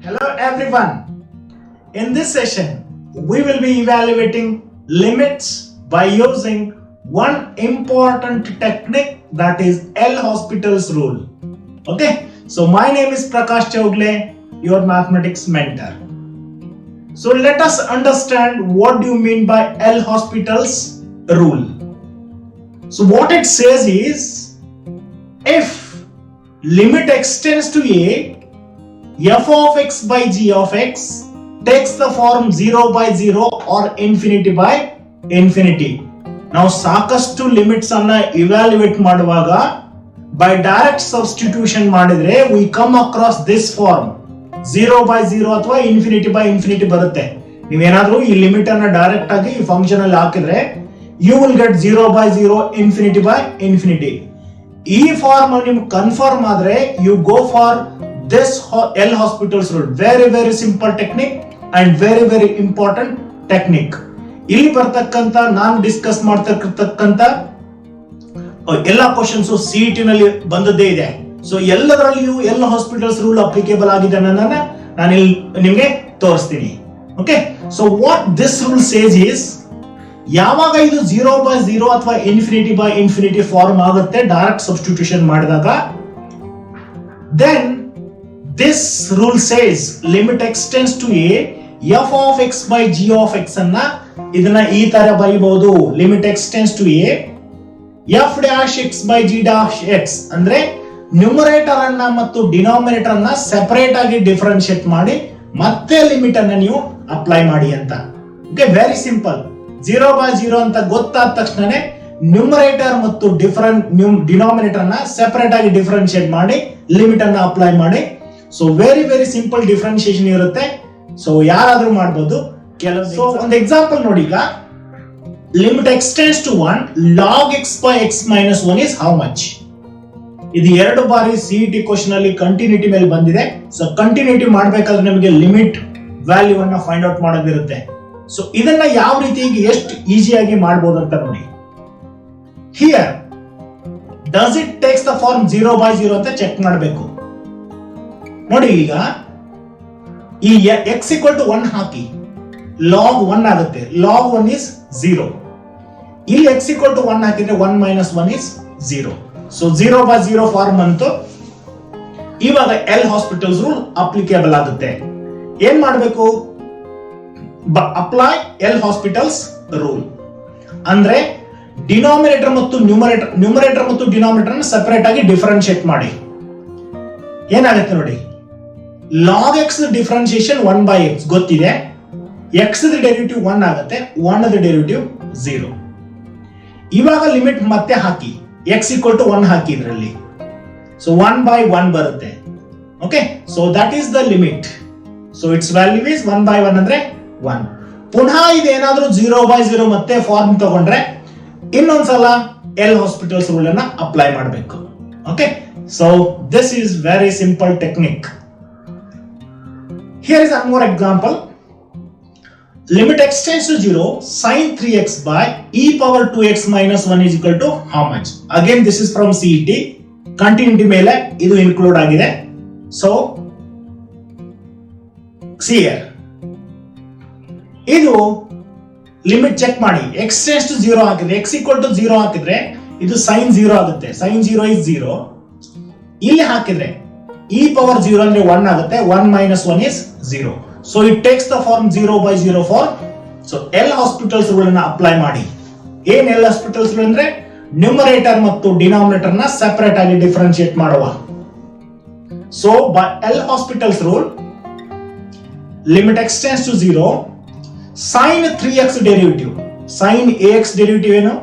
Hello everyone. In this session, we will be evaluating limits by using one important technique, that is L'Hospital's rule. Okay, so my name is Prakash Chowgle, your mathematics mentor. So let us understand what do you mean by L'Hospital's rule. So what it says is, if limit extends to a, f of x by g of x takes the form 0 by 0 or infinity by infinity. ನಾವು ಸಾಕಷ್ಟು limits ಅನ್ನ evaluate ಮಾಡುವಾಗ by direct substitution ಮಾಡಿದ್ರೆ we come across this form 0 by 0 ಅಥವಾ infinity by infinity ಬರುತ್ತೆ. ನೀವೇನಾದ್ರೂ ಈ limit ಅನ್ನ ಡೈರೆಕ್ಟ್ ಆಗಿ ಈ ಫಂಕ್ಷನ್ ಅಲ್ಲಿ ಹಾಕಿದ್ರೆ you will get 0 by 0 infinity by infinity. ಈ ಫಾರ್ಮ್ ನಿಮ್ಗೆ ಕನ್ಫರ್ಮ್ ಆದ್ರೆ you go for this L'Hospital's rule. Very simple technique and very important technique. ಇಲ್ಲಿ ಬರ್ತಕ್ಕಂತ ನಾನು ಡಿಸ್ಕಸ್ ಮಾಡ್ತಿರ್ತಕ್ಕಂತ ಎಲ್ಲಾ ಕ್ವಶನ್ಸ್ CET ನಲ್ಲಿ ಬಂದದ್ದೇ ಇದೆ. ಸೊ ಎಲ್ಲದರಲ್ಲಿಯೂ L'Hospital's ರೂಲ್ ಅಪ್ಲಿಕೇಬಲ್ ಆಗಿದೆ ಅನ್ನೋದನ್ನ ನಾನು ಇಲ್ಲಿ ನಿಮಗೆ ತೋರಿಸ್ತೀನಿ. Okay, so what this rule says is, ಯಾವಾಗ ಇದು 0 by 0 ಅಥವಾ ಇನ್ಫಿನಿಟಿ ಬೈ ಇನ್ಫಿನಿಟಿ ಫಾರ್ಮ್ ಆಗುತ್ತೆ ಡೈರೆಕ್ಟ್ ಸಬ್ಸ್ಟಿಟ್ಯೂಷನ್ ಮಾಡಿದಾಗ, then this rule says limit extends to a, f of x by g of x ಅನ್ನ ಇದನ್ನ ಈ ತರ ಬರೀಬಹುದು. Limit extends to a, f dash x by g dash x ಅಂದ್ರೆ numerator ಅನ್ನ ಮತ್ತು ಡಿನಾಮಿನೇಟರ್ ಅನ್ನ ಸೆಪರೇಟ್ ಆಗಿ ಡಿಫರೆನ್ಶಿಯೇಟ್ ಮಾಡಿ ಮತ್ತೆ ಲಿಮಿಟ್ ಅನ್ನ ನೀವು ಅಪ್ಲೈ ಮಾಡಿ ಅಂತ. Okay, very simple. 0 by 0 ಅಂತ ಗೊತ್ತಾದ ತಕ್ಷಣನೇ ನ್ಯೂಮರೇಟರ್ ಮತ್ತು ಡಿನಾಮಿನೇಟರ್ ಅನ್ನ ಸೆಪರೇಟ್ ಆಗಿ ಡಿಫರೆನ್ಶಿಯೇಟ್ ಮಾಡಿ ಲಿಮಿಟ್ ಅನ್ನ ಅಪ್ಲೈ ಮಾಡಿ. ಸೊ ವೆರಿ ಸಿಂಪಲ್ ಡಿಫರೆನ್ಶಿಯೇಷನ್ ಇರುತ್ತೆ. ಸೊ ಯಾರಾದ್ರೂ ಮಾಡಬಹುದು. ಸೊ ಒಂದು ಎಕ್ಸಾಂಪಲ್ ನೋಡಿ, ಈಗ limit extends to 1 log x by x minus 1 is how much? ಇದು ಎರಡು ಬಾರಿ CET ಕ್ವಶನ್ ಅಲ್ಲಿ ಕಂಟಿನ್ಯೂಟಿ ಮೇಲೆ ಬಂದಿದೆ. ಸೊ ಕಂಟಿನ್ಯೂಟಿ ಮಾಡಬೇಕಾದ್ರೆ ನಿಮಗೆ ಲಿಮಿಟ್ ವ್ಯಾಲ್ಯೂ ಅನ್ನ ಫೈಂಡ್ ಔಟ್ ಮಾಡೋದಿರುತ್ತೆ. ಸೊ ಇದನ್ನ ಯಾವ ರೀತಿ ಎಷ್ಟು ಈಸಿಯಾಗಿ ಮಾಡಬಹುದು ಅಂತ ನೋಡಿ. Here does it takes the form 0 by 0 ಅಂತ ಚೆಕ್ ಮಾಡಬೇಕು. ನೋಡಿ, ಈಗ ಈ x equal to 1 hockey log 1 ಆಗುತ್ತೆ. log 1 is 0. ಇಲ್ಲಿ x equal to 1 ಹಾಕಿದ್ರೆ 1 minus 1 is 0. So 0 by 0 form ಅಂತೂ ಇವಾಗ L'Hospital's ರೂಲ್ ಅಪ್ಲಿಕೇಬಲ್ ಆಗುತ್ತೆ. ಏನ್ ಮಾಡಬೇಕು? ಅಪ್ಲೈ L'Hospital's ರೂಲ್ ಅಂದ್ರೆ ಡಿನಾಮಿನೇಟರ್ ಮತ್ತು ನ್ಯೂಮರೇಟರ್ ಮತ್ತು ಡಿನಾಮಿನೇಟರ್ ಅನ್ನು ಸೆಪರೇಟ್ ಆಗಿ ಡಿಫರೆನ್ಶಿಯೇಟ್ ಮಾಡಿ. ಏನಾಗುತ್ತೆ ನೋಡಿ, log x differentiation 1 by x ಗೊತ್ತಿದೆ. x ಡೆರಿವೇಟಿವ್ 1 ಆಗುತ್ತೆ, 1 ಡೆರಿವೇಟಿವ್ 0. ಇವಾಗ ಲಿಮಿಟ್ ಮತ್ತೆ ಹಾಕಿ, x equal to 1 ಹಾಕಿ ಇದರಲ್ಲಿ. ಸೊ 1 by 1 ಬರುತ್ತೆ. Okay, so that is the limit. So it's value is 1 by 1 ಅಂದ್ರೆ 1. ಪುನಃ ಇದೇನಾದ್ರೂ 0 by 0 ಮತ್ತೆ ಫಾರ್ಮ್ ತಗೊಂಡ್ರೆ ಇನ್ನೊಂದ್ಸಲ L'Hospital's ರೂಲ್ ಅನ್ನ ಅಪ್ಲೈ ಮಾಡಬೇಕು. Okay, so this is very simple technique. Here is one more example. Limit extends to 0, sin 3x by e power 2x minus 1 is equal to how much? Again, this is from CET. Continuity ಮೇಲೆ ಇದು include ಆಗಿದೆ. So, see here. ಇದು limit check ಮಾಡಿ. x tends to 0 ಹಾಕಿದ್ರೆ, x equal to 0 ಹಾಕಿದ್ರೆ ಇದು sin 0 ಆಗುತ್ತೆ. sin 0 is 0. ಇಲ್ಲಿ ಹಾಕಿದ್ರೆ e power 0 ಅಂದ್ರೆ 1 ಆಗುತ್ತೆ. 1 minus 1 is 0. So it takes the form 0 by 0 form. So L'Hospital's rule ಅನ್ನು ಅಪ್ಲೈ ಮಾಡಿ. ಏನ್ L'Hospital's rule ಅಂದ್ರೆ ನ್ಯೂಮರೇಟರ್ ಮತ್ತು ಡಿನಾಮಿನೇಟರ್ ನ ಸೆಪರೇಟ್ ಆಗಿ ಡಿಫರೆನ್ಶಿಯೇಟ್ ಮಾಡುವ. So by L'Hospital's rule, limit extends to 0, sin 3x derivative, sin ax derivative ಏನು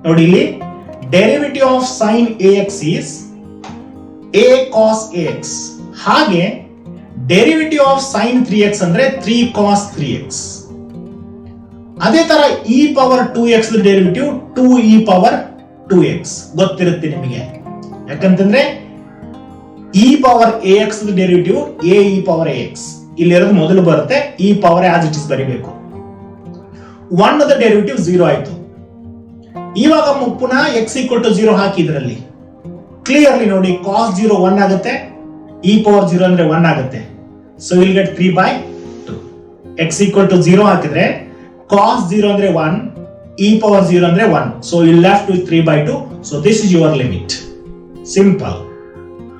ನೋಡಿ, ಇಲ್ಲಿ derivative of sin ax is a cos ax. ಹಾಗೆ ಡೆರಿವೇಟಿವ್ ಆಫ್ sin 3x ಅಂದ್ರೆ 3 cos 3x. ಅದೇ ತರ e power 2x derivative 2e power 2x ಗೊತ್ತಿರುತ್ತೆ ನಿಮಗೆ. ಯಾಕಂತಂದ್ರೆ e power ax derivative a e power ax ಇಲ್ಲಿರೋದು ಮೊದಲು ಬರುತ್ತೆ. e power as it is ಬರಿಬೇಕು. 1 ದ ಡೆರಿವೇಟಿವ್ 0 ಆಯ್ತು. ಇವಾಗ ಪುನಃ x equal to 0 ಹಾಕಿದ್ರಲ್ಲಿ ಕ್ಲಿಯರ್ಲಿ ನೋಡಿ cos 0 1 ಆಗುತ್ತೆ, e ಪವರ್ 0 ಅಂದ್ರೆ 1 ಆಗುತ್ತೆ. So will get 3/2. x equal to 0 ಹಾಕಿದ್ರೆ cos 0 ಅಂದ್ರೆ 1, e power 0 ಅಂದ್ರೆ 1. So you left with 3/2. So this is your limit. Simple.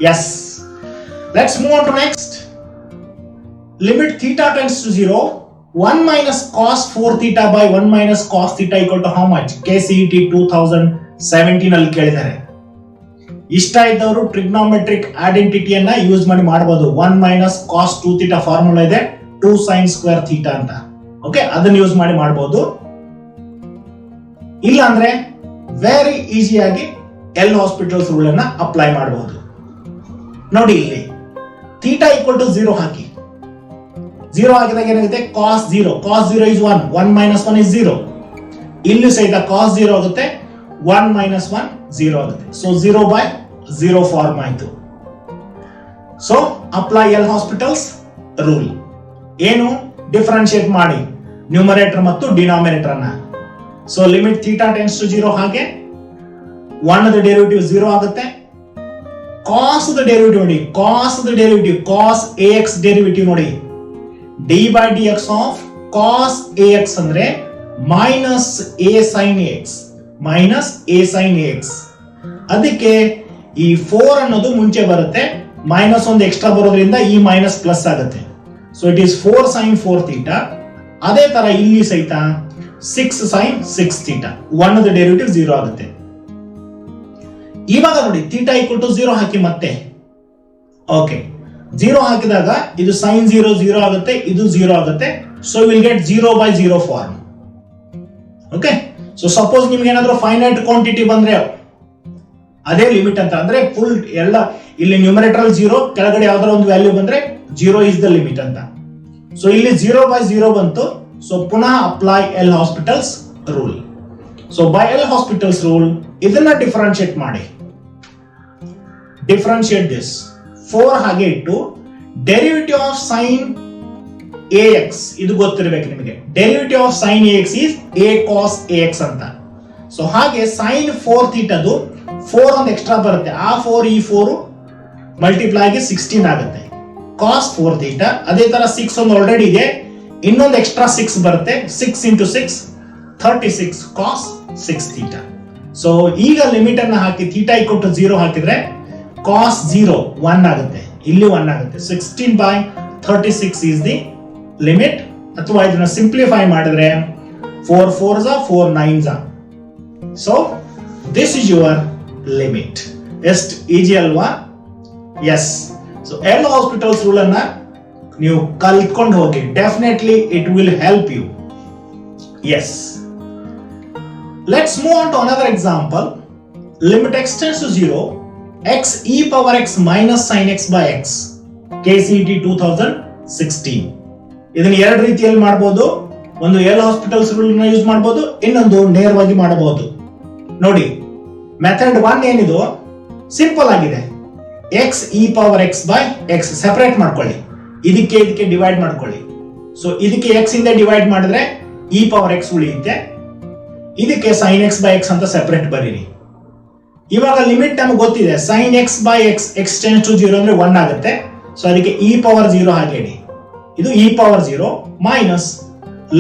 Yes. Let's move on to next. Limit theta tends to 0. 1 minus cos 4 theta by 1 minus cos theta equal to how much? KCET 2017 ಅಲ್ಲಿ ಕೇಳಿದ್ದಾರೆ. ಇಷ್ಟ ಇದ್ದವರು trigonometric ಐಡೆಂಟಿಟಿಯನ್ನ use ಮಾಡಿ ಮಾಡಬಹುದು. 1 minus cos 2 theta formula ಇದೆ 2 sin square theta ಅಂತ. Okay, ಅದನ್ನ use ಮಾಡಿ ಮಾಡಬಹುದು. ಇಲ್ಲ ಅಂದ್ರೆ ವೆರಿ ಈಸಿಯಾಗಿ ಎಲ್ ಹಾಸ್ಪಿಟಲ್ಸ್ ರೂಲ್ ಅನ್ನ ಅಪ್ಲೈ ಮಾಡಬಹುದು. ನೋಡಿ ಇಲ್ಲಿ ಥೀಟಾ ಈಕ್ವಲ್ ಟು 0 ಹಾಕಿ. 0 ಹಾಕಿದಾಗ ಏನಾಗುತ್ತೆ? cos 0. cos 0 is 1. 1 minus 1 is 0. ಇಲ್ಲಿ ಸಹಿತ cos 0 ಆಗುತ್ತೆ. 1 minus 1 0 ಆಗುತ್ತೆ. ಸೊ 0/0 ಫಾರ್ಮ್ ಆಯ್ತು. So apply L hospitals rule. ಏನು? ಡಿಫರೆನ್ಶಿಯೇಟ್ ಮಾಡಿ ನ್ಯೂಮರೇಟರ್ ಮತ್ತು ಡಿನಾಮಿನೇಟರ್ ಅನ್ನ. So limit theta tends to 0 ಹಾಗೆ 1 ದ ಡೆರಿವೇಟಿವ್ 0 ಆಗುತ್ತೆ. cos ದ ಡೆರಿವೇಟಿವ್ ನೋಡಿ, cos the derivative cos ax derivative ನೋಡಿ, d by dx of cos ax ಅಂದ್ರೆ minus a sin ax, minus a sin ax. ಅದಕ್ಕೆ ಈ 4 ಅನ್ನೋದು ಮುಂಚೆ ಬರುತ್ತೆ, ಮೈನಸ್ ಒಂದು ಎಕ್ಸ್ಟ್ರಾ ಬರೋದ್ರಿಂದ ಈ ಮೈನಸ್ ಪ್ಲಸ್ ಆಗುತ್ತೆ. So it is 4 sin 4 theta. ಅದೇ ತರ ಇಲ್ಲಿ ಸಹಿತ 6 sin 6 theta. 1 ದ ಡೆರಿವೇಟಿವ್ 0 ಆಗುತ್ತೆ. ಇವಾಗ ನೋಡಿ ಥೀಟಾ ಈಕ್ವಲ್ ಟು 0 ಹಾಕಿ ಮತ್ತೆ. ಓಕೆ, 0 ಹಾಕಿದಾಗ ಇದು sin 0 0 ಆಗುತ್ತೆ, ಇದು 0 ಆಗುತ್ತೆ. So will get 0/0 form. Okay, so suppose ನಿಮ್ಗೆ ಏನಾದ್ರೂ ಫೈನೈಟ್ ಕ್ವಾಂಟಿಟಿ ಬಂದ್ರೆ ಅದೇ ಲಿಮಿಟ್ ಅಂತ ಅಂದ್ರೆ ಫುಲ್ ಎಲ್ಲ ಇಲ್ಲಿ ನ್ಯೂಮರೇಟರ್ 0, ಕೆಳಗಡೆ ಯಾವ್ದಾರ ಒಂದು ವ್ಯಾಲ್ಯೂ ಬಂದ್ರೆ 0 ಇಸ್ ದ ಲಿಮಿಟ್ ಅಂತ. ಸೊ ಇಲ್ಲಿ 0/0 ಬಂತು. ಸೊ ಪುನಃ apply L hospitals rule. So by L hospitals rule ಇದನ್ನ ಡಿಫರೆನ್ಶಿಯೇಟ್ ಮಾಡಿ. ಡಿಫರೆನ್ಶಿಯೇಟ್ ದಿಸ್ 4 ಹಾಗೆ ಇಟ್ಟು ಡೆರಿವೇಟಿವ್ ಆಫ್ ಸೈನ್ ax ಇದು ಗೊತ್ತಿರಬೇಕು ನಿಮಗೆ. Derivative of sine ax is a cos ax ಅಂತ. ಸೊ ಹಾಗೆ ಸೈನ್ 4 ಥೀಟಾದು 4 ಒಂದು ಎಕ್ಸ್ಟ್ರಾ ಬರುತ್ತೆ. ಆ 4 ಈ 4 ಮಲ್ಟಿಪ್ಲೈ ಆಗಿ 16 ಆಗುತ್ತೆ. cos 4 theta. ಅದೇ ತರ 6 ಒಂದು ಆಲ್ರೆಡಿ ಇದೆ, ಇನ್ನೊಂದು ಎಕ್ಸ್ಟ್ರಾ 6 ಬರುತ್ತೆ. 6 into 6 36 cos 6 ಥೀಟಾ. ಸೊ ಈಗ ಲಿಮಿಟ್ ಅನ್ನ ಹಾಕಿ ಥೀಟಾ ಈಕ್ವಲ್ ಟು 0 ಹಾಕಿದ್ರೆ cos 0 1 ಆಗುತ್ತೆ, ಇಲ್ಲಿ 1 ಆಗುತ್ತೆ. 16/36 is the ಲಿಮಿಟ್. ಅಥವಾ ಇದನ್ನ ಸಿಂಪ್ಲಿಫೈ ಮಾಡಿದ್ರೆ 4 4s are 4 9s are. So this is your limit. ಎಷ್ಟು ಈಜಿ ಅಲ್ವಾ? Yes. So L hospitals rule ಅನ್ನ ನೀವು ಕಲ್ತ್ಕೊಂಡು ಹೋಗಿ. Definitely it will help you. Yes. Let's move on to another example. Limit x tends to 0, x e power x minus sin x by x. KCET 2016. ಇದನ್ನ ಎರಡು ರೀತಿಯಲ್ಲಿ ಮಾಡಬಹುದು. ಒಂದು L hospitals rule ನ ಯೂಸ್ ಮಾಡಬಹುದು, ಇನ್ನೊಂದು ನೇರವಾಗಿ ಮಾಡಬಹುದು. ನೋಡಿ ಮೆಥಡ್ 1 ಏನಿದು ಸಿಂಪಲ್ ಆಗಿದೆ. x e power x by x separate ಮಾಡ್ಕೊಳ್ಳಿ, ಇದಕ್ಕೆ ಡಿವೈಡ್ ಮಾಡ್ಕೊಳ್ಳಿ. ಸೊ ಇದಕ್ಕೆ x ಇಂದ ಡಿವೈಡ್ ಮಾಡಿದ್ರೆ e power x ಉಳಿಯುತ್ತೆ, ಇದಕ್ಕೆ sin x by x ಅಂತ ಸೆಪರೇಟ್ ಬರೀರಿ. ಇವಾಗ ಲಿಮಿಟ್ ನಮಗೆ ಗೊತ್ತಿದೆ. sin x by x x tends to 0 ಅಂದ್ರೆ 1 ಆಗುತ್ತೆ. ಸೊ ಅದಕ್ಕೆ e power 0 ಹಾಗೆ ಇಡಿ. ಇದು e power 0 minus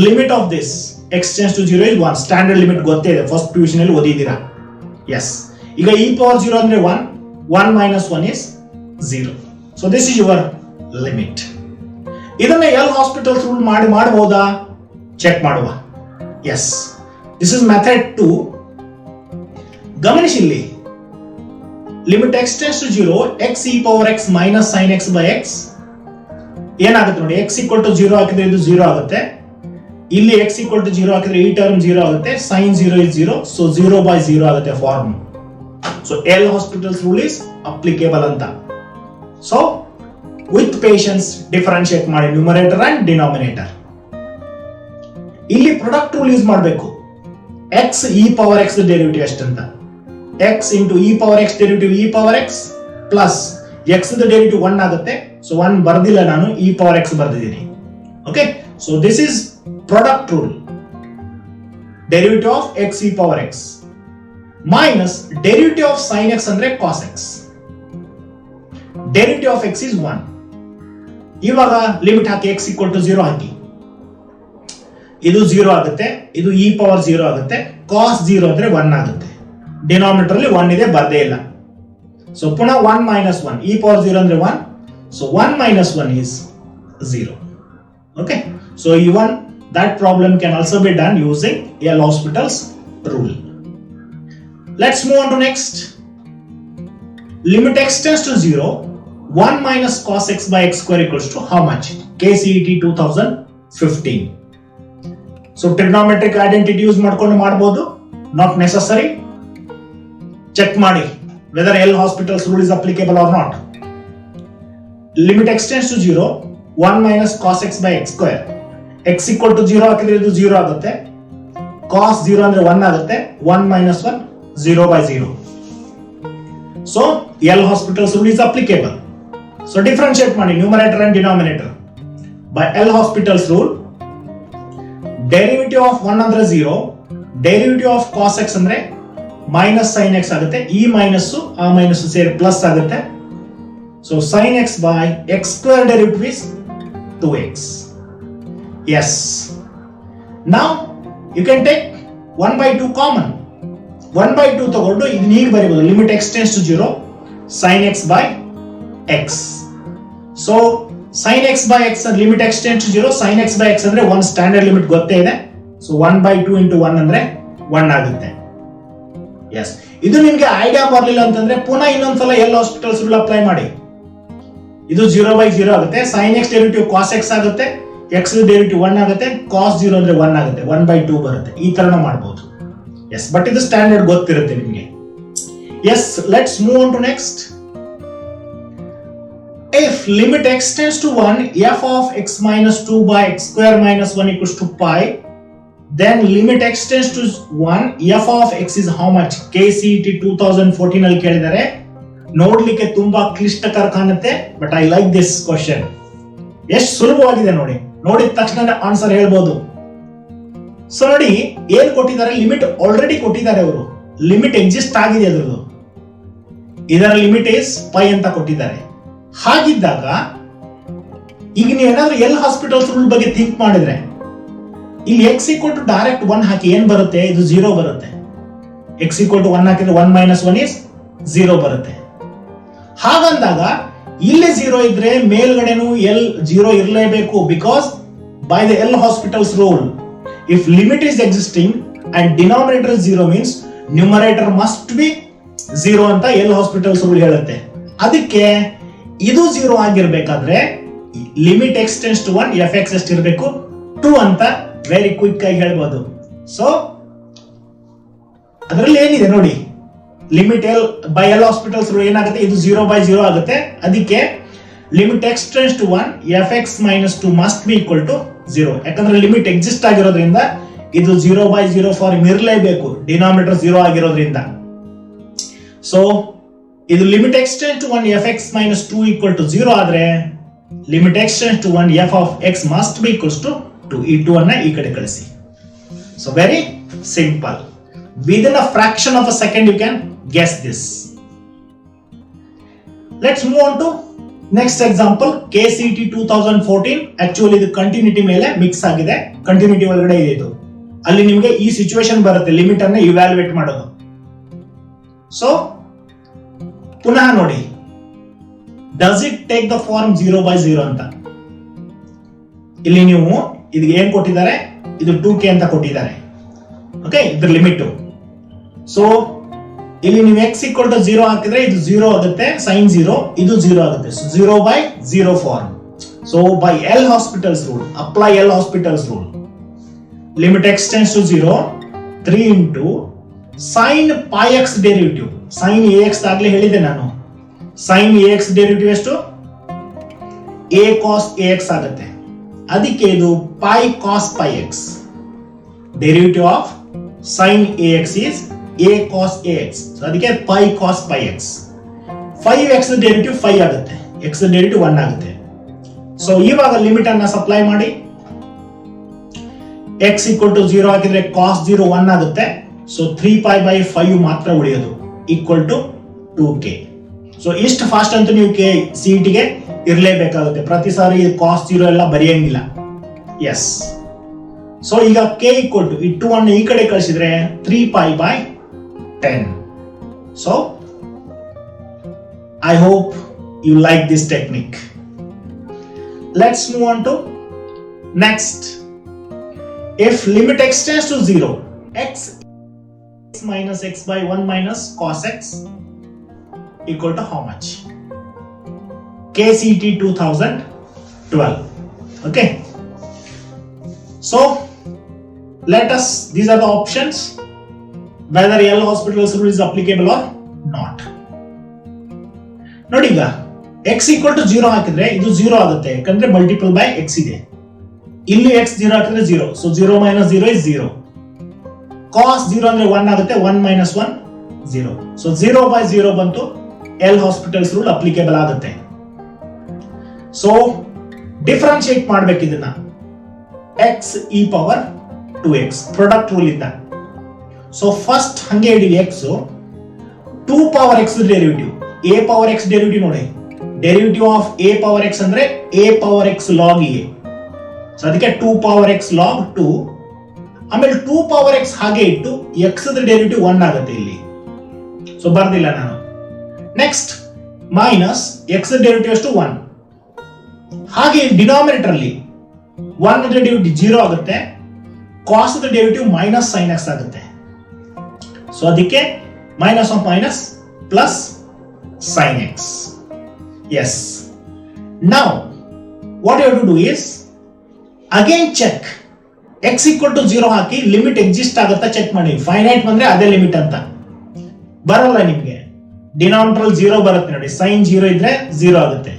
limit of this x tends to 0 is 1. Standard limit ಗೊತ್ತೇ ಇದೆ, ಫಸ್ಟ್ ಟ್ಯೂಷನ್ ಅಲ್ಲಿ ಓದಿದ್ದೀರಾ. ಎಸ್. ಈಗ e power 0 ಅಂದ್ರೆ 1, 1 minus 1 is 0. So this is your limit. ಇದನ್ನ ಎಲ್ ಹಾಸ್ಪಿಟಲ್ಸ್ ರೂಲ್ ಮಾಡಬಹುದಾ? ಚೆಕ್ ಮಾಡುವ. Yes, this is method 2. ಗಮನಿಸಿ ಇಲ್ಲಿ limit x tends to 0, x e power x minus sin x by x ಏನಾಗುತ್ತೆ ನೋಡಿ. x equal to 0 ಹಾಕಿದ್ರೆ ಇದು 0 ಆಗುತ್ತೆ, ಇಲ್ಲಿ x equal to 0 ಹಾಕಿದ್ರೆ ಈ ಟರ್ಮ್ 0 ಆಗುತ್ತೆ. sin 0 is 0, so 0/0 ಆಗುತ್ತೆ form. So L hospitals rule is applicable ಅಂತ. ಸೊ ವಿತ್ ಪೇಷನ್ಸ್ ಡಿಫರೆನ್ಶಿಯೇಟ್ ಮಾಡಿ ನ್ಯೂಮರೇಟರ್ ಅಂಡ್ ಡಿನಾಮಿನೇಟರ್. ಇಲ್ಲಿ ಪ್ರಾಡಕ್ಟ್ ರೂಲ್ ಯೂಸ್ ಮಾಡಬೇಕು. x e power x derivative ಎಷ್ಟಂತ, x into e power x derivative e power x plus x the derivative 1 ಆಗುತ್ತೆ. So 1 ಬರ್ದಿಲ್ಲ ನಾನು, e power x ಬರ್ದಿದ್ದೀನಿ. Okay, so this is product rule. Derivative of x e power x minus derivative of sin x ಅಂದ್ರೆ cos x. Derivative of x is 1. ಇವಾಗ limit ಹಾಕಿ x equal to 0 ಹಾಕಿ, ಇದು 0 ಆಗುತ್ತೆ, ಇದು e ಪವರ್ 0 ಆಗುತ್ತೆ, cos 0 ಅಂದ್ರೆ 1 ಆಗುತ್ತೆ. ಡಿನಾಮಿನೇಟರ್ ಅಲ್ಲಿ 1 ಇದೆ, ಬರ್ದೇ ಇಲ್ಲ. ಸೊ ಪುನಃ 1 minus 1, e ಪವರ್ 0 ಅಂದ್ರೆ 1, so 1 minus 1 is 0. Okay, so even that problem can also be done using L'Hospital's rule. Let's move on to next. Limit x tends to 0, 1 minus cos x by x square equals to how much? KCET 2015. So trigonometric identity use ಮಾಡ್ಕೊಂಡು ಮಾಡಬಹುದು, not necessary. Check ಮಾಡಿ whether L'Hospital's rule is applicable or not. Limit x tends to 0, 1 minus cos x by x square. x equal to 0 ಹಾಕಿದ್ರೆ ಇದು 0 ಆಗುತ್ತೆ, cos 0 ಅಂದ್ರೆ 1 ಆಗುತ್ತೆ, 1 minus 1 0 by 0. So L'Hospital's rule is applicable. So differentiate ಮಾಡಿ numerator and denominator. By L'Hospital's rule, derivative of 1 ಅಂದ್ರೆ 0, derivative of cos x ಅಂದ್ರೆ minus sin x ಆಗುತ್ತೆ, ಈ ಮೈನಸ್ ಆ ಮೈನಸ್ ಸೇರಿ ಪ್ಲಸ್ ಆಗುತ್ತೆ. So sin x by x square derivative is 2x. Yes. Now you can take 1 by 2 common. 1 by 2 ತಗೊಂಡು ಇದನ್ನ ಹೀಗೆ ಬರೀಬಹುದು, limit x tends to 0, sin x by x. So sin x by x and limit x tends to 0, sin x by x ಅಂದ್ರೆ 1 standard limit ಗೊತ್ತೇ ಇದೆ. So 1 by 2 into 1 ಅಂದ್ರೆ 1 ಆಗುತ್ತೆ. Yes. ಇದು ನಿಮ್ಗೆ ಐಡಿಯಾ ಬರಲಿಲ್ಲ ಅಂತಂದ್ರೆ ಪುನಃ ಇನ್ನೊಂದ್ಸಲ L'Hospital's rule ಅಪ್ಲೈ ಮಾಡಿ. ಇದು 0 by 0 ಆಗುತ್ತೆ, sin x derivative cos x ಆಗುತ್ತೆ, x ಡೆರಿವೇಟಿವ್ 1 ಆಗುತ್ತೆ, cos 0 ಅಂದ್ರೆ 1 ಆಗುತ್ತೆ, 1 by 2 ಬರುತ್ತೆ. ಈ ತರನ ಮಾಡಬಹುದು. Yes, ಬಟ್ ಇದು ಸ್ಟ್ಯಾಂಡರ್ಡ್ ಗೊತ್ತಿರುತ್ತೆ ನಿಮಗೆ. Yes, let's move on to next. If limit x tends to 1, f of x minus 2 by x square minus 1 equals to pi, then limit x tends to 1, f of x is how much? KCET 2014 ಅಲ್ಲಿ ಕೇಳಿದ್ದಾರೆ. ನೋಡ್ಲಿಕ್ಕೆ ತುಂಬಾ ಕ್ಲಿಷ್ಟಕರ ಕಾಣುತ್ತೆ, but I like this question. ಎಷ್ಟು ಸುಲಭವಾಗಿದೆ ನೋಡಿ, ನೋಡಿದ ತಕ್ಷಣ ಆನ್ಸರ್ ಹೇಳ್ಬೋದು. ಸೊ ನೋಡಿ ಏನ್ ಕೊಟ್ಟಿದ್ದಾರೆ, ಲಿಮಿಟ್ ಆಲ್ರೆಡಿ ಕೊಟ್ಟಿದ್ದಾರೆ ಅವರು, ಲಿಮಿಟ್ ಎಕ್ಸಿಸ್ಟ್ ಆಗಿದೆ ಅದರದ್ದು, ಇದರ ಲಿಮಿಟ್ ಇಸ್ ಪೈ ಅಂತ ಕೊಟ್ಟಿದ್ದಾರೆ. ಹಾಗಿದ್ದಾಗ ಈಗ ನೀವು ಏನಾದ್ರೂ L'Hospital's ರೂಲ್ ಬಗ್ಗೆ ಥಿಂಕ್ ಮಾಡಿದ್ರೆ, ಇಲ್ಲಿ x ಈಕ್ವಲ್ ಟು ಡೈರೆಕ್ಟ್ 1 ಹಾಕಿ ಏನ್ ಬರುತ್ತೆ, ಇದು 0 ಬರುತ್ತೆ. x ಈಕ್ವಲ್ ಟು 1 ಹಾಕಿದ್ರೆ 1 minus 1 is 0 ಬರುತ್ತೆ. ಹಾಗಂದಾಗ ಇಲ್ಲಿ 0 ಇದ್ರೆ ಮೇಲ್ಗಡೆನೂ 0 ಇರಲೇಬೇಕು, because by the L'Hospital's rule, if limit is existing and denominator is 0 means numerator must be 0 ಅಂತ L'Hospital's rule ಹೇಳುತ್ತೆ. ಅದಕ್ಕೆ ಇದು 0 ಆಗಿರ್ಬೇಕಾದ್ರೆ limit x tends to 1, fx ಎಷ್ಟಿರಬೇಕು 2 ಅಂತ ವೆರಿ ಕ್ವಿಕ್ ಆಗಿ ಹೇಳ್ಬೋದು. ಸೊ ಅದರಲ್ಲಿ ಏನಿದೆ ನೋಡಿ, ಲಿಮಿಟ್ ಬೈ L'Hospital's rule ಏನಾಗುತ್ತೆ, ಇದು 0 by 0 ಆಗುತ್ತೆ. ಅದಕ್ಕೆ limit x tends to 1, fx minus 2 must be equal to 0. ಯಾಕಂದ್ರೆ ಲಿಮಿಟ್ ಎಕ್ಸಿಸ್ಟ್ ಆಗಿರೋದ್ರಿಂದ ಇದು 0 by 0 ಫಾರ್ಮ್ ಇರಲೇಬೇಕು, ಡಿನಾಮಿನೇಟರ್ 0 ಆಗಿರೋದ್ರಿಂದ. ಸೊ ಇದು limit x tends to 1, fx minus 2 equal to 0 ಆದ್ರೆ limit x tends to 1, f of x must be equals to 2. ಈ 2 ಅನ್ನ ಈ ಕಡೆ ಕಳಿಸಿ. So very simple. Within a fraction of a second you can guess this. Let's move on to next example. KCET 2014. Actually ಇದು continuity ಮೇಲೆ mix ಆಗಿದೆ, continuity ಒಳಗಡೆ ಇದೆ ಇದು. ಅಲ್ಲಿ ನಿಮಗೆ ಈ ಸಿಚುವೇಶನ್ ಬರುತ್ತೆ, ಲಿಮಿಟ್ ಅನ್ನು ಇವ್ಯಾಲ್ಯೂಯೇಟ್ ಮಾಡೋದು. ಸೊ ಪುನಃ ನೋಡಿ, does it take the form 0 by 0 ಅಂತ. ಇಲ್ಲಿ ನೀವು ಇದು ಏನ್ ಕೊಟ್ಟಿದ್ದಾರೆ, ಇದು 2k ಅಂತ ಕೊಟ್ಟಿದ್ದಾರೆ. ಓಕೆ, ಇದ್ರ ಲಿಮಿಟ್. ಸೊ ಇಲ್ಲಿ ನೀವು x equal to 0 ಹಾಕಿದ್ರೆ ಇದು 0 ಆಗುತ್ತೆ, sin 0, ಇದು 0 ಆಗುತ್ತೆ. So 0 by 0 form. So by L'Hospital's rule, apply L'Hospital's rule. Limit x tends to 0, 3 into sin pi x derivative, sin ax ಆಗ್ಲೇ ಹೇಳಿದೆ ನಾನು. sin ax ಡೆರಿವೇಟಿವ್ ಎಷ್ಟು, a cos ax ಆಗುತ್ತೆ. ಅದಕ್ಕೆ ಇದು pi cos pi x. Derivative of sin ax is a cos ax. ಅದಕ್ಕೆ pi cos pi x. 5x derivative 5 ಆಗುತ್ತೆ, x derivative 1 ಆಗುತ್ತೆ. ಸೊ ಇವಾಗ ಲಿಮಿಟ್ ಅನ್ನ ಸಪ್ಲೈ ಮಾಡಿ, x equal to 0 ಹಾಕಿದ್ರೆ cos 0 1 ಆಗುತ್ತೆ. ಸೊ 3 pi by 5 ಮಾತ್ರ ಉಳಿಯೋದು, equal to 2k. ಸೊ ಇಷ್ಟು ಫಾಸ್ಟ್ ಅಂತ ನೀವು CET ಗೆ ಇರಲೇಬೇಕಾಗುತ್ತೆ. ಪ್ರತಿ ಸಾರಿ ಕಾಸ್ 0 ಎಲ್ಲ ಬರೆಯಂಗಿಲ್ಲ. ಎಸ್. ಸೊ ಈಗ k ಈಕ್ವಲ್ ಟು ಈ 2 ಅನ್ನು ಈ ಕಡೆ ಕಳಿಸಿದ್ರೆ 3π/10. So I hope you like this technique. Let's move on to next. If limit x tends to 0, x minus x by 1 minus cos x equal to how much? KCT 2012. Okay. So let us, these are the options, whether L Hospital's rule is applicable or not. ನೋಡಿ, ಈಗ x equal to 0 ಹಾಕಿದ್ರೆ ಇದು 0 ಆಗುತ್ತೆ, ಯಾಕಂದ್ರೆ multiple by x ಇದೆ. ಇಲ್ಲಿ x 0 ಹಾಕಿದ್ರೆ 0, so 0 minus 0 is 0. cos 0 ಅಂದ್ರೆ 1 ಆಗುತ್ತೆ, 1 minus 1 0. ಸೊ 0 by 0 ಬಂತು, L Hospital's ರೂಲ್ ಅಪ್ಲಿಕೇಬಲ್ ಆಗುತ್ತೆ. ಸೊ ಡಿಫರೆನ್ಶಿಯೇಟ್ ಮಾಡ್ಬೇಕು ಇದನ್ನ, x e power 2x product rule ಇಂದ. ಸೊ ಫಸ್ಟ್ ಹಂಗೆ ಇಡಿ, x 2 power x derivative, a power x derivative ನೋಡಿ, derivative of a power x ಅಂದ್ರೆ a power x log a. So ಅದಕ್ಕೆ 2 power x log 2, ಆಮೇಲೆ 2 power x ಹಾಗೆ ಇಟ್ಟು x derivative 1 ಆಗುತ್ತೆ ಇಲ್ಲಿ. ಸೊ ಬರ್ದಿಲ್ಲ ನಾನು. ನೆಕ್ಸ್ಟ್ ಮೈನಸ್ x ಡೆರಿವೇಟಿವ್ ಅಷ್ಟು 1, ಹಾಗೆ ಡಿನಾಮಿನೇಟರ್ ಅಲ್ಲಿ 1 ಡೆರಿವೇಟಿವ್ 0 ಆಗುತ್ತೆ, cos derivative minus sin x ಆಗುತ್ತೆ. ಸೊ ಅದಕ್ಕೆ minus of minus plus sin x. Yes. Now what you have to do is again check x equal to 0 hockey limit exist ಆಗುತ್ತಾ check ಮಾಡಿ. Finite ಬಂದ್ರೆ ಅದೇ limit ಅಂತ ಬರಲ್ಲ ನಿಮ್ಗೆ, denominator 0 ಬರುತ್ತೆ ನೋಡಿ, sin 0 ಇದ್ರೆ 0 ಆಗುತ್ತೆ.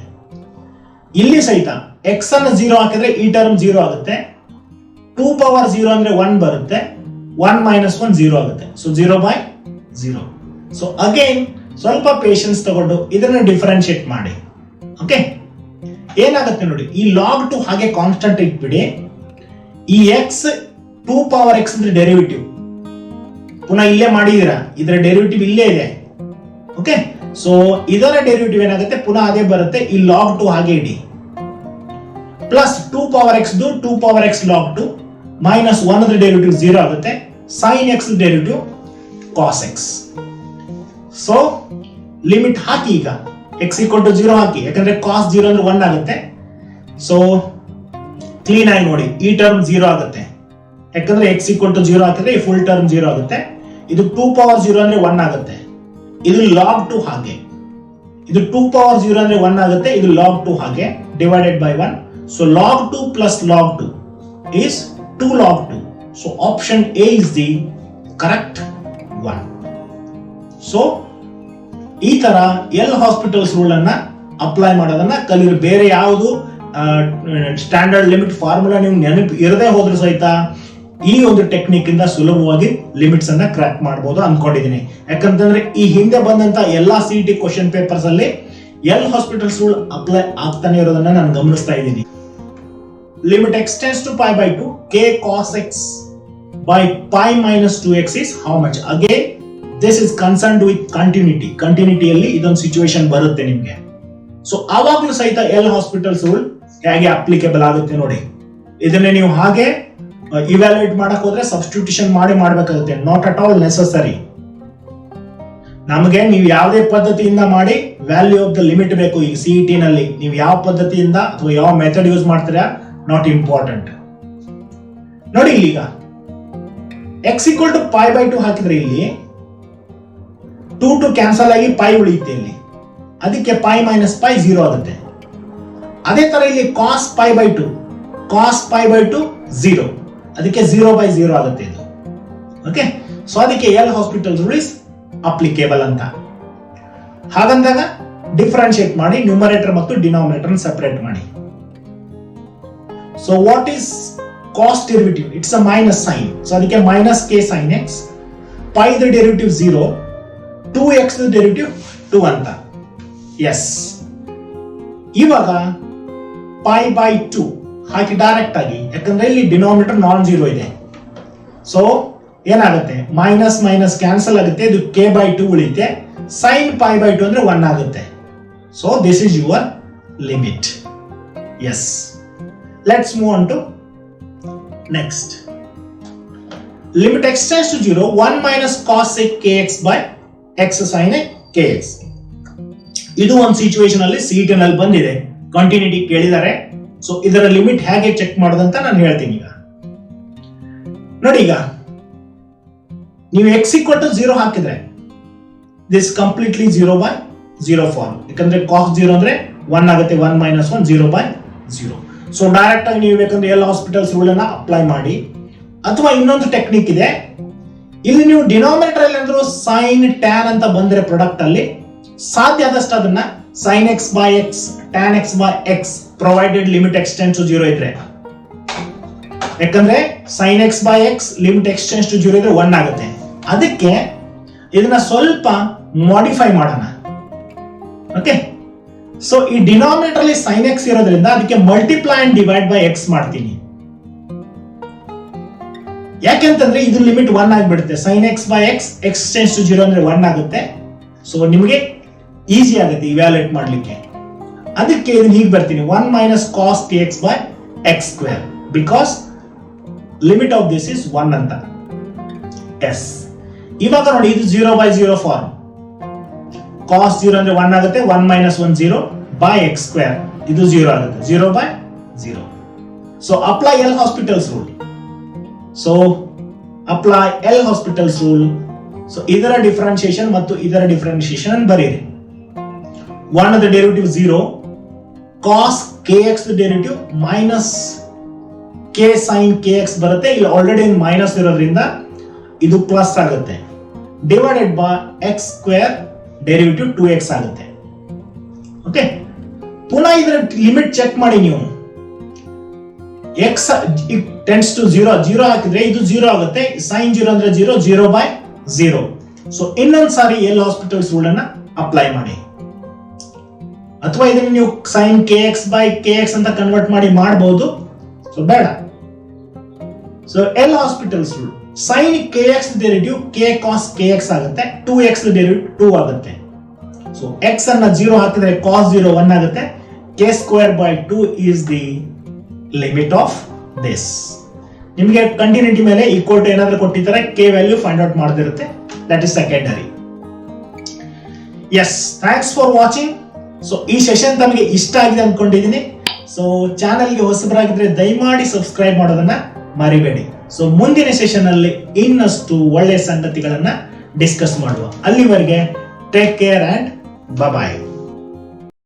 ಇಲ್ಲಿ ಸಹಿತ x ಅನ್ನು 0 ಹಾಕಿದ್ರೆ ಈ ಟರ್ಮ್ 0 ಆಗುತ್ತೆ, 2 ಪವರ್ 0 ಅಂದ್ರೆ 1 ಬರುತ್ತೆ, 1 minus 1 0 ಆಗುತ್ತೆ. So 0 by 0. ಸೊ ಅಗೇನ್ ಸ್ವಲ್ಪ ಪೇಷನ್ಸ್ ತಗೊಂಡು ಇದನ್ನ ಡಿಫರೆನ್ಶಿಯೇಟ್ ಮಾಡಿ. ಓಕೆ, ಏನಾಗುತ್ತೆ ನೋಡಿ, ಈ log 2 ಹಾಗೆ ಕಾನ್ಸ್ಟೆಂಟ್ ಇಟ್ಬಿಡಿ, ಈ x 2 ಪವರ್ x ಅಂದ್ರೆ ಡೆರಿವೇಟಿವ್ ಪುನಃ ಇಲ್ಲೇ ಮಾಡಿದೀರಾ, ಇದರ ಡೆರಿವೇಟಿವ್ ಇಲ್ಲೇ ಇದೆ. ಓಕೆ, ಸೊ ಇದರ ಡೆರಿವೇಟಿವ್ ಏನಾಗುತ್ತೆ, ಪುನಃ ಅದೇ ಬರುತ್ತೆ, ಈ log 2 ಹಾಗೆ ಇಡಿ, plus 2 power x 2 power x log 2 minus 1 derivative 0 ಆಗುತ್ತೆ, sin x derivative cos x. So limit ಹಾಕಿ, ಈಗ x equal to 0 ಹಾಕಿ, ಯಾಕಂದ್ರೆ cos 0 ಅಂದ್ರೆ 1 ಆಗುತ್ತೆ. ಸೊ ಕ್ಲೀನ್ ಆಗಿ ನೋಡಿ, ಈ ಟರ್ಮ್ 0 ಆಗುತ್ತೆ, ಯಾಕಂದ್ರೆ x equal to 0 ಹಾಕಿದ್ರೆ ಈ ಫುಲ್ ಟರ್ಮ್ 0 ಆಗುತ್ತೆ. ಇದು 2 ಪವರ್ 0 ಅಂದ್ರೆ 1 ಆಗುತ್ತೆ, ಇದು log 2 ಹಾಗೆ, ಇದು 2 ಪವರ್ 0 ಅಂದ್ರೆ 1 ಆಗುತ್ತೆ, ಇದು log 2 ಹಾಗೆ divided by 1. So log 2 plus log 2 is 2 log 2. So option A is the correct one. So ಈ ತರ L Hospital's ರೂಲ್ ಅನ್ನ ಅಪ್ಲೈ ಮಾಡೋದನ್ನ ಕಲಿಯಿರಿ. ಬೇರೆ ಯಾವುದು ಸ್ಟ್ಯಾಂಡರ್ಡ್ ಲಿಮಿಟ್ ಫಾರ್ಮುಲಾ ನೀವು ನೆನಪು ಇರದೇ ಹೋದ್ರೂ ಸಹಿತ ಈ ಒಂದು ಟೆಕ್ನಿಕ್ ಇಂದ ಸುಲಭವಾಗಿ ಲಿಮಿಟ್ಸ್ ಅನ್ನ ಕ್ರ್ಯಾಕ್ ಮಾಡಬಹುದು ಅನ್ಕೊಂಡಿದ್ದೀನಿ. ಯಾಕಂತಂದ್ರೆ ಈ ಹಿಂದೆ ಬಂದಂತ ಎಲ್ಲಾ CET ಕ್ವಶನ್ ಪೇಪರ್ಸ್ ಅಲ್ಲಿ L Hospital's ರೂಲ್ ಅಪ್ಲೈ ಆಗ್ತಾನೆ ಇರೋದನ್ನ ನಾನು ಗಮನಿಸ್ತಾ ಇದ್ದೀನಿ. Limit x tends to π/2, k cos x by pi minus 2x is how much? Again this is concerned with continuity. Continuity ಅಲ್ಲಿ ಇದೊಂದು ಸಿಚುವೇಶನ್ ಬರುತ್ತೆ ನಿಮ್ಗೆ. ಸೊ ಆವಾಗಲೂ ಸಹಿತ L Hospital's ರೂಲ್ ಹೇಗೆ ಅಪ್ಲಿಕೇಬಲ್ ಆಗುತ್ತೆ ನೋಡಿ. ಇದನ್ನೇ ನೀವು ಹಾಗೆ ಇವ್ಯಾಲ್ಯೂಯೇಟ್ ಮಾಡಕ್ ಹೋದ್ರೆ ಸಬ್ಸ್ಟಿಟ್ಯೂಷನ್ ಮಾಡಬೇಕಾಗುತ್ತೆ, ನಾಟ್ ಅಟ್ ಆಲ್ ನೆಸೆಸರಿ. ನಮಗೆ ನೀವು ಯಾವುದೇ ಪದ್ಧತಿಯಿಂದ ಮಾಡಿ ವ್ಯಾಲ್ಯೂ ಆಫ್ ದ ಲಿಮಿಟ್ ಬೇಕು. ಈ CET ನಲ್ಲಿ ನೀವು ಯಾವ ಪದ್ಧತಿಯಿಂದ ಅಥವಾ ಯಾವ ಮೆಥಡ್ ಯೂಸ್ ಮಾಡ್ತೀರಾ ನಾಟ್ ಇಂಪಾರ್ಟೆಂಟ್. ನೋಡಿ ಇಲ್ಲಿ ಈಗ x equal to π/2 ಹಾಕಿದ್ರೆ ಇಲ್ಲಿ 2 ಕ್ಯಾನ್ಸಲ್ ಆಗಿ ಪೈ ಉಳಿಯುತ್ತೆ ಇಲ್ಲಿ, ಅದಕ್ಕೆ ಪೈ ಮೈನಸ್ ಪೈ 0 ಆಗುತ್ತೆ. ಅದೇ ತರ ಇಲ್ಲಿ cos π/2 0, ಅದಕ್ಕೆ 0/0 ಆಗುತ್ತೆ ಇದು. ಓಕೆ, ಸೊ ಅದಕ್ಕೆ L Hospital's rule is applicable ಅಂತ. ಹಾಗಂದಾಗ ಡಿಫರೆನ್ಶಿಯೇಟ್ ಮಾಡಿ, ನ್ಯೂಮರೇಟರ್ ಮತ್ತು ಡಿನಾಮಿನೇಟರ್ ಸೆಪರೇಟ್ ಮಾಡಿ. So what is cos derivative? It's a minus sign. So ಅದಕ್ಕೆ minus k sin x, pi the derivative 0, 2x the derivative 2 ಅಂತ. S, ಇವಾಗ π/2 ಹಾಕಿ direct ಆಗಿ, ಯಾಕಂದ್ರೆ ಇಲ್ಲಿ ಡಿನಾಮಿನೇಟರ್ ನಾನ್ ಜೀರೋ ಇದೆ. ಸೊ ಏನಾಗುತ್ತೆ, ಮೈನಸ್ ಮೈನಸ್ ಕ್ಯಾನ್ಸಲ್ ಆಗುತ್ತೆ, ಇದು k/2 ಉಳಿಯುತ್ತೆ, sin π/2 ಅಂದ್ರೆ 1 ಆಗುತ್ತೆ. So this is your limit. Yes. Let's move on to next. Limit x tends to 0, 1 minus cos a kx by x sin a kx. ಇದು ಒಂದು situation ಅಲ್ಲಿ CET ನಲ್ಲಿ ಬಂದಿದೆ, ಕಂಟಿನ್ಯೂಟಿ ಕೇಳಿದ್ದಾರೆ. ಸೊ ಇದರ ಲಿಮಿಟ್ ಹೇಗೆ ಚೆಕ್ ಮಾಡೋದಂತ ನಾನು ಹೇಳ್ತೀನಿ. ಈಗ ನೋಡಿ, ಈಗ ನೀವು x equal to 0 ಹಾಕಿದ್ರೆ ದಿಸ್ ಕಂಪ್ಲೀಟ್ಲಿ 0/0 ಫಾರ್ಮ್. ಯಾಕಂದ್ರೆ cos 0 ಅಂದ್ರೆ 1 ಆಗುತ್ತೆ, 1 minus 1 0/0. ಸೊ ಡೈರೆಕ್ಟ್ ಆಗಿ ನೀವು ಬೇಕಂದ್ರೆ ಎಲ್ಲ ಹಾಸ್ಪಿಟಲ್ಸ್ ರೂಲ್ ಅನ್ನ ಅಪ್ಲೈ ಮಾಡಿ. ಅಥವಾ ಇನ್ನೊಂದು ಟೆಕ್ನಿಕ್ ಇದೆ, ಇಲ್ಲಿ ನೀವು ಡಿನಾಮಿನೇಟರ್ ಅಲ್ಲಿ ಅಂದ್ರೂ sin tan ಅಂತ ಬಂದ್ರೆ ಪ್ರಾಡಕ್ಟ್ ಅಲ್ಲಿ ಸಾಧ್ಯ ಆದಷ್ಟು ಅದನ್ನ sin x by x tan x by x provided limit x tends to 0 ಇದ್ರೆ, ಯಾಕಂದ್ರೆ sin x by x limit x tends to 0 ಇದ್ರೆ 1 ಆಗುತ್ತೆ. ಅದಕ್ಕೆ ಇದನ್ನ ಸ್ವಲ್ಪ ಮಾಡಿಫೈ ಮಾಡೋಣ. ಓಕೆ, ಸೊ ಈ ಡಿನಾಮಿನೇಟರ್ ಅಲ್ಲಿ sin x ಇರೋದ್ರಿಂದ ಅದಕ್ಕೆ multiply and divide by x ಮಾಡ್ತೀನಿ. ಯಾಕೆಂತಂದ್ರೆ ಇದು ಲಿಮಿಟ್ 1 ಆಗಿಬಿಡುತ್ತೆ. sin x by x x tends to 0 ಅಂದ್ರೆ 1 ಆಗುತ್ತೆ. ಸೊ ನಿಮಗೆ ಈಸಿ ಆಗುತ್ತೆ ಇವ್ಯಾಲ್ಯೂಯೇಟ್ ಮಾಡ್ಲಿಕ್ಕೆ. ಅದಕ್ಕೆ ಇದನ್ನ ಹೀಗೆ ಬರ್ತೀನಿ, 1 minus cos kx by x square, because limit of this is 1 ಅಂತ. ಎಸ್, ಇವಾಗ ನೋಡಿ ಇದು 0/0 ಫಾರ್ಮ್. cos 0 ಅಂದ್ರೆ 1 ಆಗುತ್ತೆ, 1 minus 1 0 by x square, ಇದು 0 ಆಗುತ್ತೆ, 0/0. So apply L hospitals rule. So apply L hospitals rule. So ಇದರ ಡಿಫರೆನ್ಸಿಯೇಷನ್ ಮತ್ತು ಇದರ ಡಿಫರೆನ್ಸಿಯೇಷನ್ ಬರೀರಿ. 1 the derivative 0, cos kx the derivative minus k sin kx ಬರುತ್ತೆ. ಇಲ್ಲಿ ಆಲ್ರೆಡಿ ಮೈನಸ್ ಇರೋದ್ರಿಂದ ಇದು ಪ್ಲಸ್ ಆಗುತ್ತೆ, divided by x square derivative 2x ಆಗುತ್ತೆ. ಓಕೆ, ಪುನಃ ಇದರ ಲಿಮಿಟ್ ಚೆಕ್ ಮಾಡಿ ನೀವು. x ಟೆಂಡ್ಸ್ ಟು 0 ಹಾಕಿದ್ರೆ ಇದು 0 ಆಗುತ್ತೆ, sin 0 ಅಂದ್ರೆ 0/0. ಸೊ ಇನ್ನೊಂದು ಸಾರಿ ಎಲ್ ಹಾಸ್ಪಿಟಲ್ಸ್ ರೂಲ್ ಅನ್ನ ಅಪ್ಲೈ ಮಾಡಿ. ಅಥವಾ ಇದನ್ನ ನೀವು sin kx by kx ಅಂತ ಕನ್ವರ್ಟ್ ಮಾಡಿ ಮಾಡಬಹುದು. ಸೊ ಬೇಡ. So L hospitals rule, sin kx derivative k cos kx ಆಗುತ್ತೆ, 2x ಡೆರಿವೇಟಿವ್ 2 ಆಗುತ್ತೆ. ಸೊ x ಅನ್ನ 0 ಹಾಕಿದ್ರೆ cos 0 1 ಆಗುತ್ತೆ, k square by 2 is the limit of this. ನಿಮಗೆ ಕಂಟಿನ್ಯೂಟಿ ಮೇಲೆ ಈಕ್ವಲ್ ಟು ಏನಾದರೂ ಕೊಟ್ಟಿದ್ದಾರೆ, k ವ್ಯಾಲ್ಯೂ ಫೈಂಡ್ ಔಟ್ ಮಾಡದಿರುತ್ತೆ, that is secondary. Yes, thanks for watching. So ಈ ಸೆಷನ್ ತಮಗೆ ಇಷ್ಟ ಆಗಿದೆ ಅನ್ಕೊಂಡಿದ್ದೀನಿ. ಸೊ ಚಾನೆಲ್ಗೆ ಹೊಸಬರಾಗಿದ್ರೆ ದಯಮಾಡಿ ಸಬ್ಸ್ಕ್ರೈಬ್ ಮಾಡೋದನ್ನ ಮರಿಬೇಡಿ. ಸೊ ಮುಂದಿನ ಸೆಷನ್ ಅಲ್ಲಿ ಇನ್ನಷ್ಟು ಒಳ್ಳೆಯ ಸಂಗತಿಗಳನ್ನ ಡಿಸ್ಕಸ್ ಮಾಡುವ. ಅಲ್ಲಿವರೆಗೆ ಟೇಕ್ ಕೇರ್ ಅಂಡ್ ಬಾಯ್.